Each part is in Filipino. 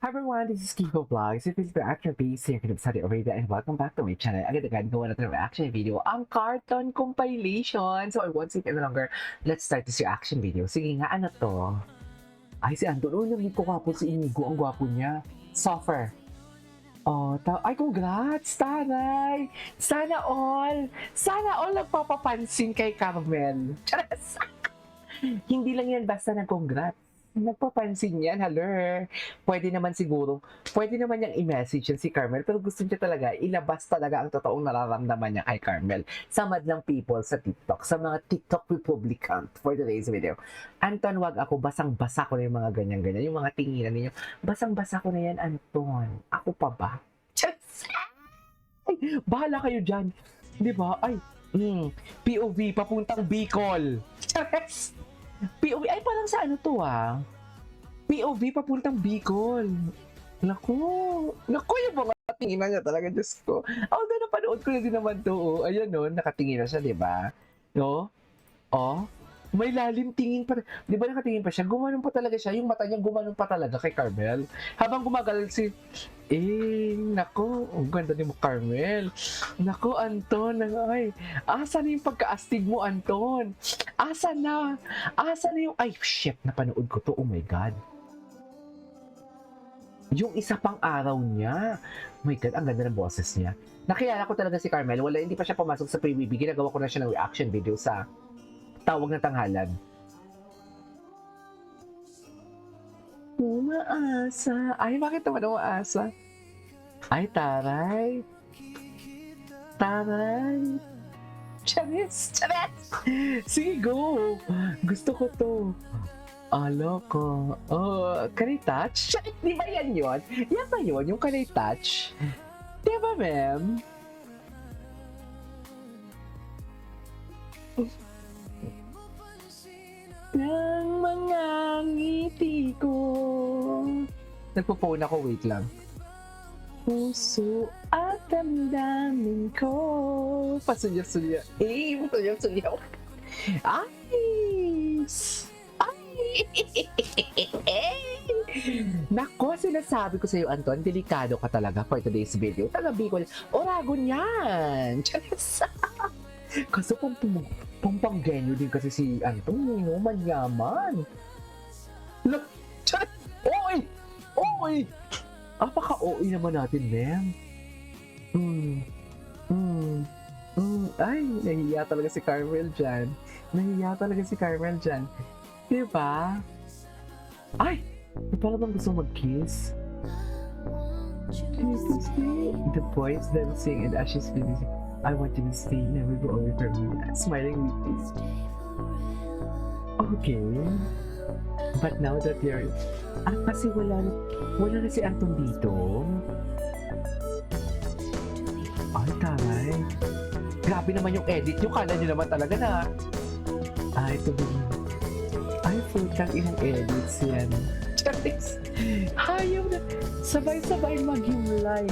Hi everyone, this is Kiko Vlogs. If it's the action piece here from Saudi Arabia and welcome back to my channel. Agad-agad gawa natin ng reaction video ang cartoon compilation. So I won't sit any longer. Let's start this reaction video. Sige nga, ano to? Ay, si Anton. Oh, namiit ko kapo si Inigo. Ang gwapo niya. Suffer. Oh, ay, congrats, taray! Sana all! Sana all nagpapapansin kay Carmel. Charas! Hindi lang yan basta nag-congrats. Nagpapansin yan, haler. Pwede naman siguro, pwede naman niyang i-message yan si Carmel, pero gusto niya talaga, ilabas talaga ang totoong nararamdaman niya kay Carmel sa madlang people sa TikTok, sa mga TikTok Republican for today's video. Anton, wag ako, basang-basa ko na yung mga ganyan-ganyan, yung mga tinginan ninyo. Basang-basa ko na yan, Anton. Ako pa ba? Just, ay, bahala kayo dyan. Di ba? Ay, POV, papuntang Bicol. Chares! POV, ay parang sa ano to POV papuntang Bicol. Naku, yung mga tinginan niya talaga, Diyos ko. Although napanood ko na din naman to, ayan no, nakatingin na siya, di ba? No? Oh, may lalim tingin pa. Di ba nakatingin pa siya? Gumanon pa talaga siya. Yung mata niya gumanon pa talaga kay Carmel. Habang gumagal nako, ang ganda ni mo, Carmel. Nako, Anton, ay, asa na yung pagkaastig mo, Anton? Asa na? Asa na yung, ay, shit, napanood ko to, oh my God. Yung isa pang araw niya. Oh my God, ang ganda ng boses niya. Nakilala ko talaga si Carmel. Wala, hindi pa siya pumasok sa pre-webby. Ginagawa ko na siya ng reaction video sa Tawag na Tanghalan. Umaasa. Ay, bakit naman umaasa? Ay, taray. Taray. Charis! Sige, go! Gusto ko to. Loko. Oh, can I touch? Di ba yan yun? Yan ba yun? Yung can I touch? Di ba, ma'am? Ng mga ngiti ko. Nagpo-phone ako, wait lang. Puso at damdamin ko. Pasunyaw-sunyaw. Pasunyaw-sunyaw. Ay! Ay! Nako, sinasabi ko sa'yo, Anton, delikado ka talaga for today's video. Taga Bicol, Oragon yan! Charis! Kaso pampanggenyo din kasi si Anton, manyaman. Look! Charis! Oy! Oy! Apaka-OA naman natin, ma'am. Ay, nahiya talaga si Carmel dyan. Diba? Ay! Parang bang gusto mag-kiss? The boys dancing and Ashley's music. I want you to stay, never go away from me. Smiling with me. Okay. But now that you're... kasi wala na si Anton dito. Ay, taray. Grabe naman yung edit nyo. Kala nyo naman talaga na. Ay, ito ba? Ay, putang inang edits yan. Charis! Ayaw na. Sabay-sabay mag-himlay.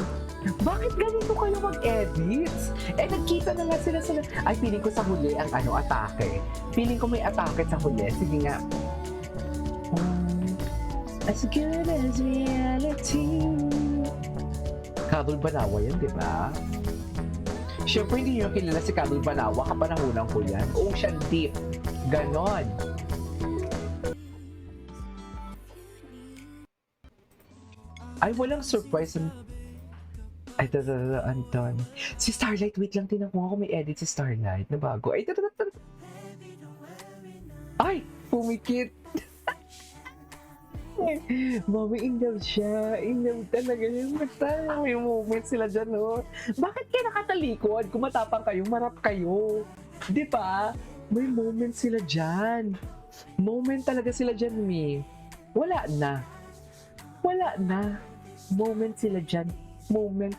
Bakit ganito kayo mag-edits? Nagkita na nga sila. Ay, feeling ko sa huli ang atake. Feeling ko may atake sa huli. Sige nga. As good as reality. Carol Banawa yan, di ba? Siyempre, hindi nyo kilala si Carol Banawa. Kapanahunan ko yan. Ocean Deep. Ganon. Ay, walang surprise. Ay, Anton. Si Starlight, wait lang, tinakuha ko may edit si Starlight na bago. Ay, pumikit. Mami, in love siya. In love talaga yung mata. May moment sila dyan, no? Bakit kayo nakatalikod? Kung matapang kayo, marap kayo. Di ba? May moment sila dyan. Moment talaga sila dyan, Mi. Wala na. Moment sila dyan. Moment.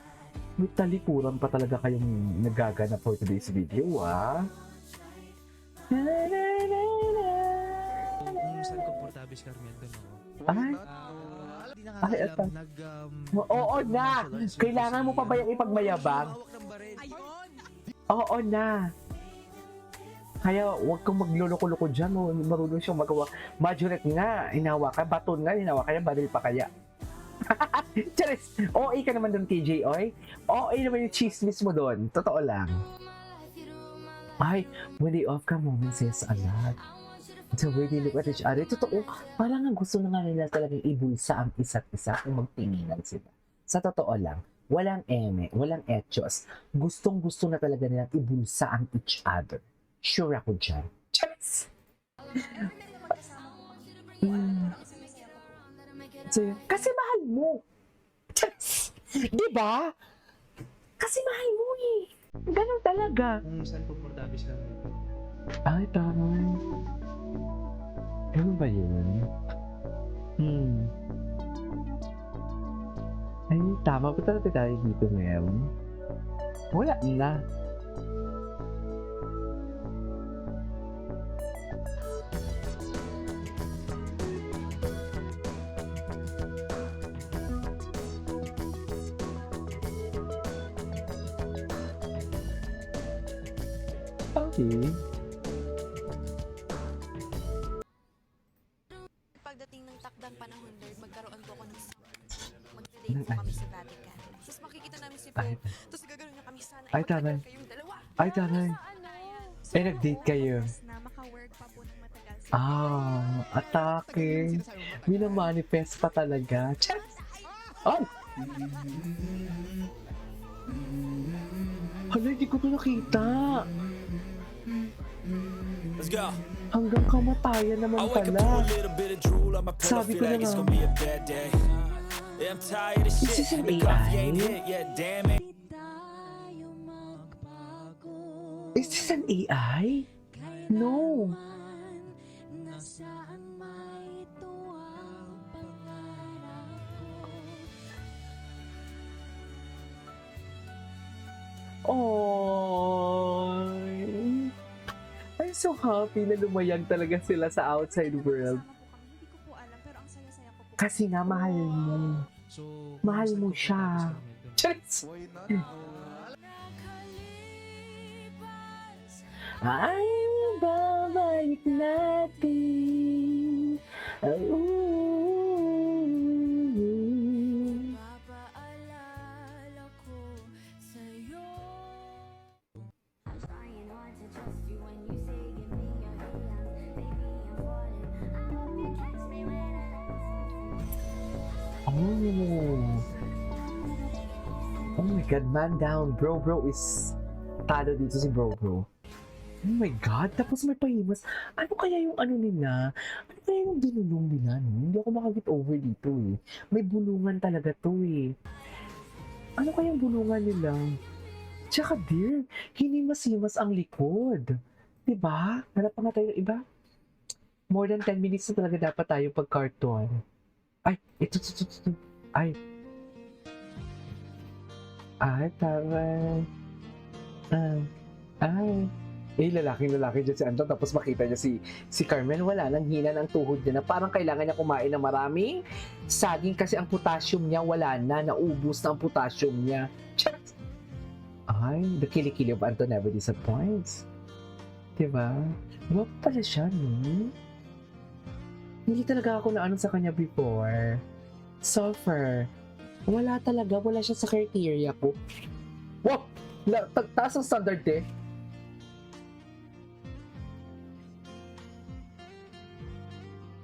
May talikuran pa talaga kayong nagaganap for today's video, Saan komportable si Carmel doon, no? Ay, Hindi na ay, nga ito. alam, Oo na. Kailangan mo pa ba yung ipagmayabang? Oo na. Kaya huwag kang magluloko-loko dyan. Marunong siyang magawa. Majoret nga, hinawa ka. Baton nga, hinawa kaya. Baril pa kaya. Charis! OA ka naman doon, TJ, oy. OA naman yung chismis mo doon. Totoo lang. Ay, when they off moment says a lot. The way they look at each other. Totoo, parang ang gusto na nga nila talagang ibulsa ang isa't isa kung magtinginan sila. Sa totoo lang, walang eme, walang etyos. Gustong-gusto na talaga nilang ibulsa ang each other. Sure ako dyan. Charis! So, kasi mahal mo. Charis! Diba? Kasi mahal mo eh. Ganun talaga. Kung saan komportable si Carmen. Ay, tama. Ano ba yun? Ay, tama ba talaga tayo dito ngayon? Wala na. Okay. Pagdating ng takdang panahon, Lord, magkaroon po ako ng mag-date po kami sa Vatican. Tapos makikita namin si Ay. Pope. Tapos gagawin niya kami sana Ay, magtagal taray. kayong dalawa. Ay, taray. Eh, nag-date kayo. Na maka-work pa po ng matagal sa Atake. Minamanifest pa talaga. Charis! Oh! Hala, hindi ko ito nakita. Let's go. Hanggang kamatayan naman I wake up to pala. a little bit of drool on my pillow, Sabi feel ko na like it's nga. gonna be a bad day. Yeah, I'm tired of Is shit. this an The coffee AI? ain't hit yet, damn it. Is this an AI? No. Oh, I'm so happy na lumayag talaga sila sa outside world. Hindi ko po alam, pero ang saya-saya ko po. Kasi nga mahal mo. So, Mahal kung mo saan siya. komportable si Carmen doon? Charis! Ay, babalik natin. Papaalala ko sa'yo. Oh. Oh my God, man down. Bro is talo dito si bro. Oh my God, tapos may pahimas. Ano kaya yung ano nila? Ano kaya yung dinulong nila? No? Hindi ako makagit over dito eh. May bulungan talaga to eh. Ano kaya yung bulungan nila? Tsaka dear, hinimas-himas ang likod. Diba? Hanap pa nga tayo ng iba. More than 10 minutes na talaga dapat tayo pag-cartoon. Ay, ito. Ay. Ay, tama. Ay. Eh, lalaki dyan si Anton. Tapos makita niya si Carmen. Wala nang hina ng tuhod niya na parang kailangan niya kumain ng maraming saging kasi ang potassium niya wala na. Naubos na ang potassium niya. Chat! Ay, the kilikili of Anton never disappoints. Diba? Diba pala siya, no? Hindi talaga ako na ano sa kanya before. Suffer. Wala talaga. Wala siya sa criteria ko. Wow! Taas ang standard eh.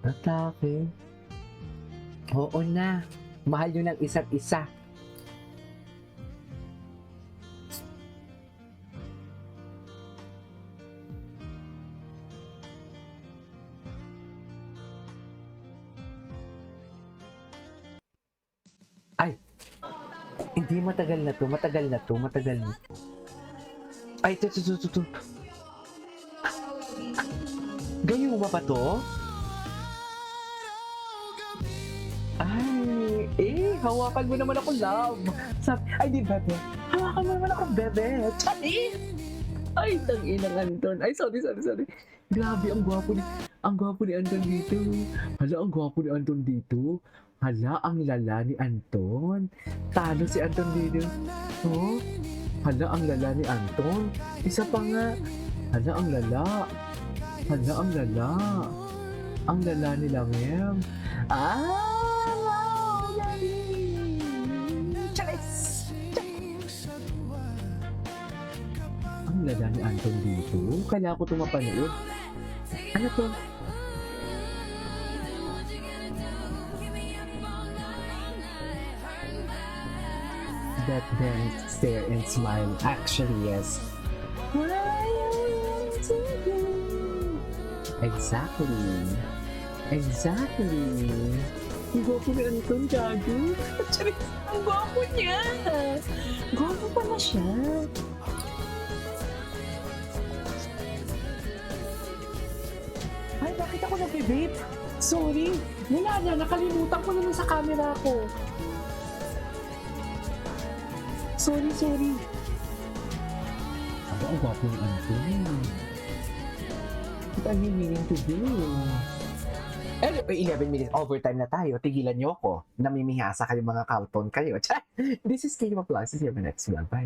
Atake. Oo na. Mahal yun ng isa't isa. Ay! Hindi matagal na to. Ay, ito. Gayuma ba to? Ay, hawakan mo naman ako, love. Ay, di bebe. Hawakan mo naman ako, bebe. Chani! Ay, tangina ng Anton. Ay, sorry. Grabe, ang gwapo ni Anton dito. Hala, ang gwapo ni Anton dito. Hala, ang lala ni Anton. Talo si Anton dito. Oh, hala, ang lala ni Anton. Isa pa nga. Hala, ang lala. Ang lala ni Langem. Ah! Wow, Daddy! lala ni Anton dito. Kailangan ko ito mapanood. Ano to? That dance, stare, and smile actually yes. Exactly. Exactly. Ang gwapo ni Anton, gago. Charis, ang gwapo niya. Gwapo pala siya. Ay, bakit ako nag-vape? Sorry. Wala na, nakalimutan ko naman sa camera ko. Sorry. Aba, ang gwapo ni Anton. What are you meaning to do? Anyway, 11 minutes overtime na tayo. Tigilan niyo ako. Namimihasa kayo mga kalton kayo. This is Kayo Vlog. See you in the next vlog. Bye.